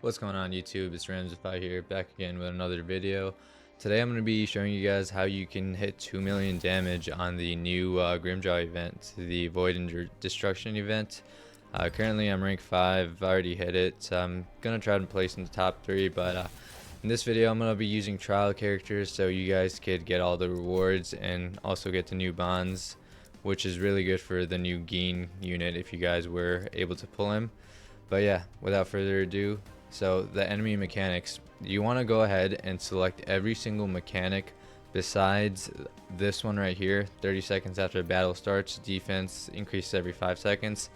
What's going on YouTube? It's Ramsify here, back again with another video. Today I'm going to be showing you guys how you can hit 2 million damage on the new Grimjaw event, the Void and Destruction event. Currently I'm rank 5, I already hit it, so I'm going to try to place in the top 3, but in this video I'm going to be using trial characters so you guys could get all the rewards and also get the new bonds, which is really good for the new Geen unit if you guys were able to pull him. But yeah, without further ado, so the enemy mechanics, you want to go ahead and select every single mechanic besides this one right here. 30 seconds after battle starts, defense increases every 5 seconds.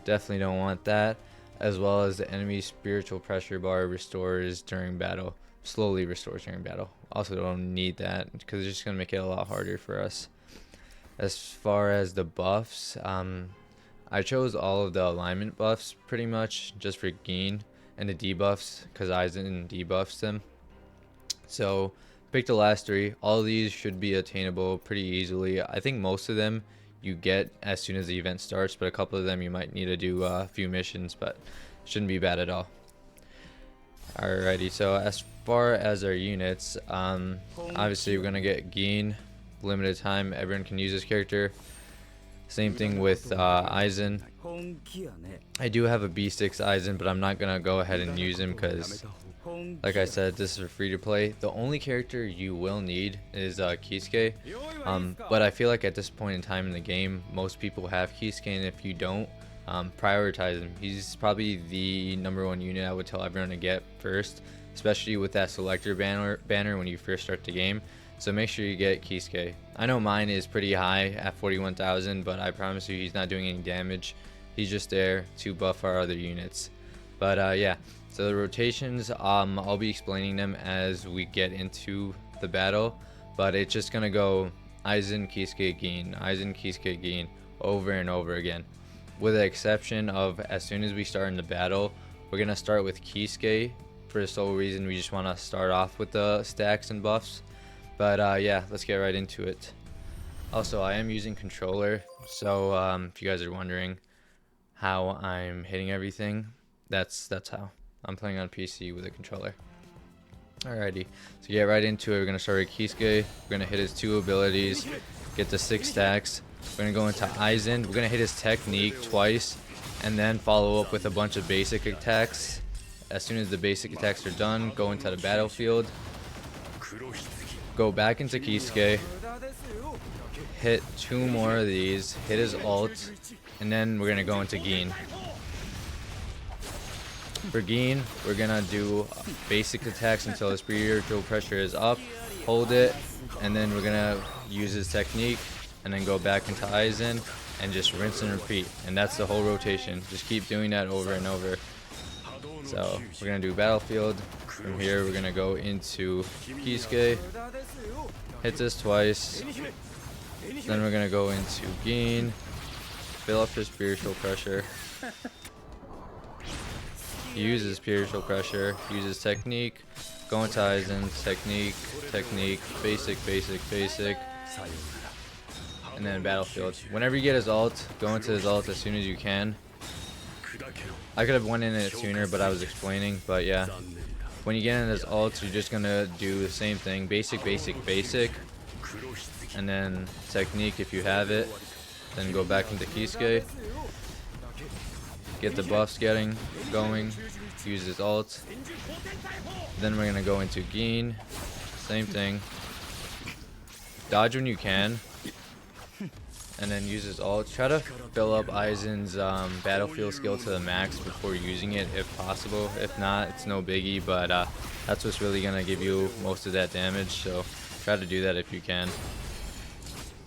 Definitely don't want that. As well as the enemy spiritual pressure bar restores during battle, slowly restores during battle. Also don't need that because it's just going to make it a lot harder for us. As far as the buffs, I chose all of the alignment buffs pretty much just for Geen, and the debuffs because Aizen debuffs them. So pick the last 3. All of these should be attainable pretty easily. I think most of them you get as soon as the event starts, but a couple of them you might need to do a few missions, but shouldn't be bad at all. Alrighty, so as far as our units, obviously we're gonna get Geen, limited time, everyone can use this character. Same thing with Aizen. I do have a B6 Aizen, but I'm not gonna go ahead and use him because, like I said, this is free to play. The only character you will need is Kisuke, but I feel like at this point in time in the game, most people have Kisuke, and if you don't, prioritize him. He's probably the #1 unit I would tell everyone to get first, especially with that selector banner when you first start the game. So make sure you get Kisuke. I know mine is pretty high at 41,000, but I promise you he's not doing any damage. He's just there to buff our other units. But yeah, so the rotations, I'll be explaining them as we get into the battle, but it's just gonna go Aizen, Kisuke, Geen, Aizen, Kisuke, Geen over and over again, with the exception of as soon as we start in the battle, we're gonna start with Kisuke for the sole reason we just want to start off with the stacks and buffs. But yeah, let's get right into it. Also, I am using controller, so if you guys are wondering how I'm hitting everything, that's how. I'm playing on PC with a controller. Alrighty, so get right into it. We're gonna start with Kisuke. We're gonna hit his 2 abilities, get the 6 stacks. We're gonna go into Aizen. We're gonna hit his technique twice, and then follow up with a bunch of basic attacks. As soon as the basic attacks are done, go into the battlefield. Go back into Kisuke, hit 2 more of these, hit his ult, and then we're gonna go into Geen. For Geen, we're gonna do basic attacks until his spiritual pressure is up, hold it, and then we're gonna use his technique, and then go back into Aizen, and just rinse and repeat. And that's the whole rotation. Just keep doing that over and over. So we're gonna do battlefield. From here, we're gonna go into Kisuke, hit this twice. Then we're gonna go into Geen, fill up his spiritual pressure. Uses spiritual pressure, uses technique, go into Aizen, technique, technique, basic, basic, basic, and then battlefield. Whenever you get his ult, go into his ult as soon as you can. I could have went in it sooner, but I was explaining. But yeah, when you get in his ult, you're just gonna do the same thing: basic, basic, basic, and then technique if you have it. Then go back into Kisuke, get the buffs going, use his ult. Then we're gonna go into Geen, same thing. Dodge when you can, and then use his ult. Try to fill up Aizen's battlefield skill to the max before using it if possible. If not, it's no biggie, but that's what's really gonna give you most of that damage, so try to do that if you can.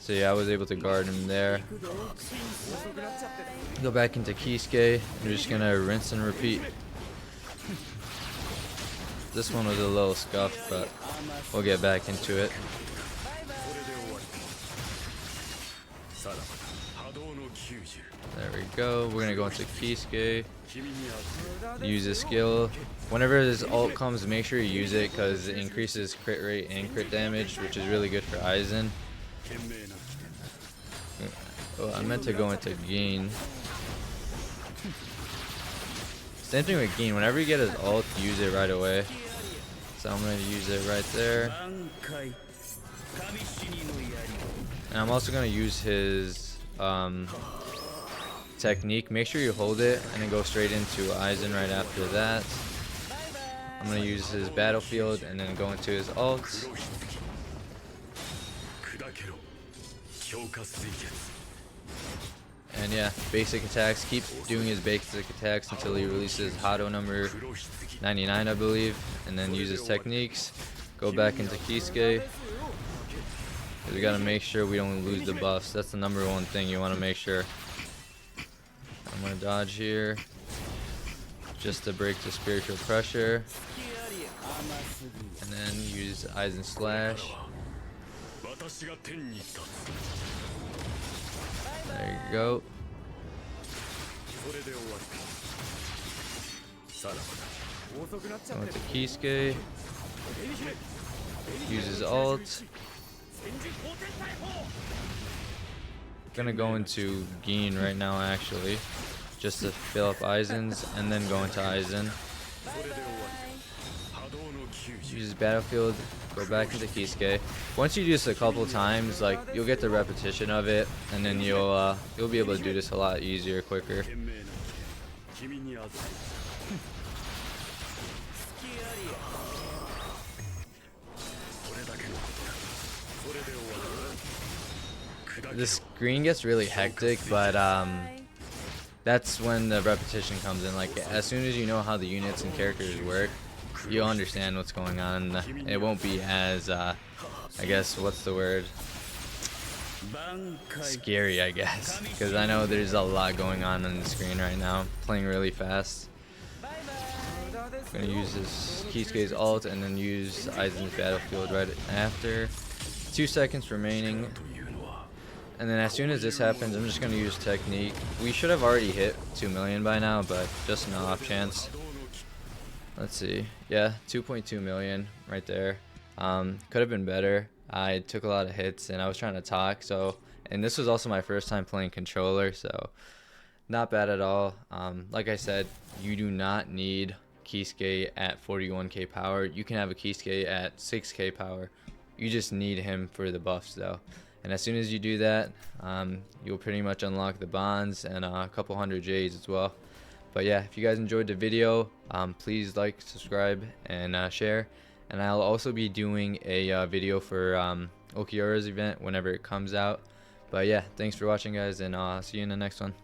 So yeah, I was able to guard him there. Go back into Kisuke. We're just gonna rinse and repeat. This one was a little scuffed, but we'll get back into it. There we go. We're gonna go into Kisuke. Use his skill. Whenever his ult comes, make sure you use it because it increases crit rate and crit damage, which is really good for Aizen. Oh, I meant to go into Geen. Same thing with Gin. Whenever you get his ult, use it right away. So I'm going to use it right there. And I'm also going to use his technique. Make sure you hold it and then go straight into Aizen right after that. I'm going to use his battlefield and then go into his ult. And yeah, basic attacks. Keep doing his basic attacks until he releases Hado number 99, I believe. And then use his techniques. Go back into Kisuke. We gotta make sure we don't lose the buffs. That's the number one thing you want to make sure. I'm gonna dodge here just to break the spiritual pressure, and then use Aizen slash. There you go. Go into Kisuke. Use his ult. Gonna go into Gin right now actually, just to fill up Aizen's, and then go into Aizen. Use his battlefield, go back into Kisuke. Once you do this a couple times, like, you'll get the repetition of it, and then you'll be able to do this a lot easier, quicker. The screen gets really hectic, but that's when the repetition comes in. Like, as soon as you know how the units and characters work, you'll understand what's going on. It won't be as I guess, what's the word, scary, I guess, because I know there's a lot going on the screen right now, playing really fast. I'm gonna use this Kisuke's ult and then use Aizen's battlefield right after. 2 seconds remaining. And then as soon as this happens, I'm just going to use technique. We should have already hit 2 million by now, but just an off chance. Let's see. Yeah, 2.2 million right there. Could have been better. I took a lot of hits and I was trying to talk. And this was also my first time playing controller, so not bad at all. Like I said, you do not need Kisuke at 41k power. You can have a Kisuke at 6k power. You just need him for the buffs though. And as soon as you do that, you'll pretty much unlock the bonds and a couple hundred J's as well. But yeah, if you guys enjoyed the video, please like, subscribe, and share. And I'll also be doing a video for Okiura's event whenever it comes out. But yeah, thanks for watching, guys, and I'll see you in the next one.